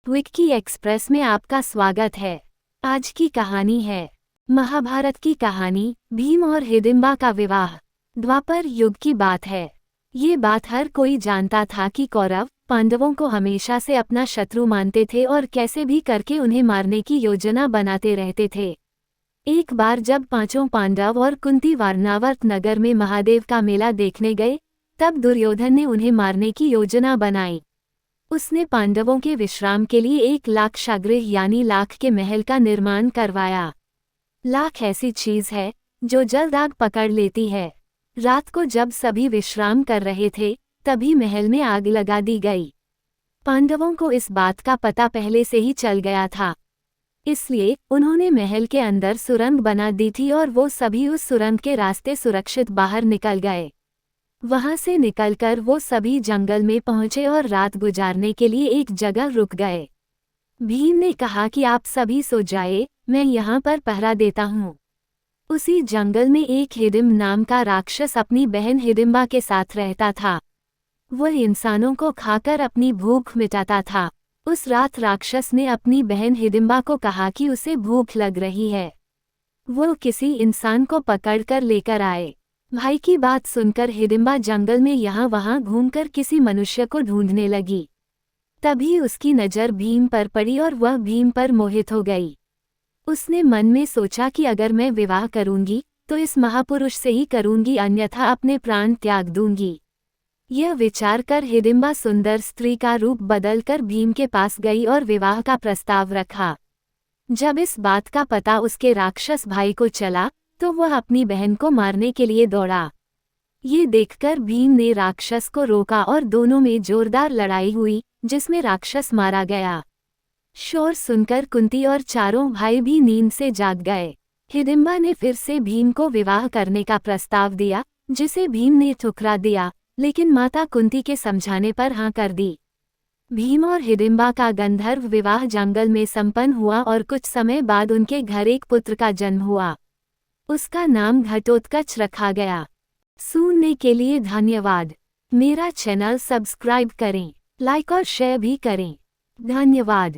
Vicky express में आपका स्वागत है। आज की कहानी है महाभारत की कहानी, भीम और हिडिंबा का विवाह। द्वापर युग की बात है। ये बात हर कोई जानता था कि कौरव पांडवों को हमेशा से अपना शत्रु मानते थे और कैसे भी करके उन्हें मारने की योजना बनाते रहते थे। एक बार जब पांचों पांडव और कुंती वारणावत नगर में महादेव का मेला देखने गए, तब दुर्योधन ने उन्हें मारने की योजना बनाई। उसने पांडवों के विश्राम के लिए 1 लाक्षागृह यानी लाख के महल का निर्माण करवाया। लाख ऐसी चीज है जो जल्द आग पकड़ लेती है। रात को जब सभी विश्राम कर रहे थे, तभी महल में आग लगा दी गई। पांडवों को इस बात का पता पहले से ही चल गया था, इसलिए उन्होंने महल के अंदर सुरंग बना दी थी और वो सभी उस सुरंग के रास्ते सुरक्षित बाहर निकल गए। वहां से निकलकर वो सभी जंगल में पहुंचे और रात गुजारने के लिए एक जगह रुक गए। भीम ने कहा कि आप सभी सो जाए, मैं यहाँ पर पहरा देता हूँ। उसी जंगल में एक हिडिंब नाम का राक्षस अपनी बहन हिडिंबा के साथ रहता था। वह इंसानों को खाकर अपनी भूख मिटाता था। उस रात राक्षस ने अपनी बहन हिडिंबा को कहा कि उसे भूख लग रही है। वो किसी इंसान को पकड़कर लेकर आए। भाई की बात सुनकर हिडिंबा जंगल में यहाँ वहाँ घूमकर किसी मनुष्य को ढूंढने लगी। तभी उसकी नज़र भीम पर पड़ी और वह भीम पर मोहित हो गई। उसने मन में सोचा कि अगर मैं विवाह करूंगी तो इस महापुरुष से ही करूंगी, अन्यथा अपने प्राण त्याग दूंगी। यह विचार कर हिडिंबा सुंदर स्त्री का रूप बदलकर भीम के पास गई और विवाह का प्रस्ताव रखा। जब इस बात का पता उसके राक्षस भाई को चला तो वह अपनी बहन को मारने के लिए दौड़ा। ये देखकर भीम ने राक्षस को रोका और दोनों में जोरदार लड़ाई हुई, जिसमें राक्षस मारा गया। शोर सुनकर कुंती और चारों भाई भी नींद से जाग गए। हिडिंबा ने फिर से भीम को विवाह करने का प्रस्ताव दिया, जिसे भीम ने ठुकरा दिया, लेकिन माता कुंती के समझाने पर हाँ कर दी। भीम और हिडिंबा का गंधर्व विवाह जंगल में संपन्न हुआ और कुछ समय बाद उनके घर एक पुत्र का जन्म हुआ। उसका नाम घटोत्कच रखा गया। सुनने के लिए धन्यवाद। मेरा चैनल सब्सक्राइब करें, लाइक और शेयर भी करें। धन्यवाद।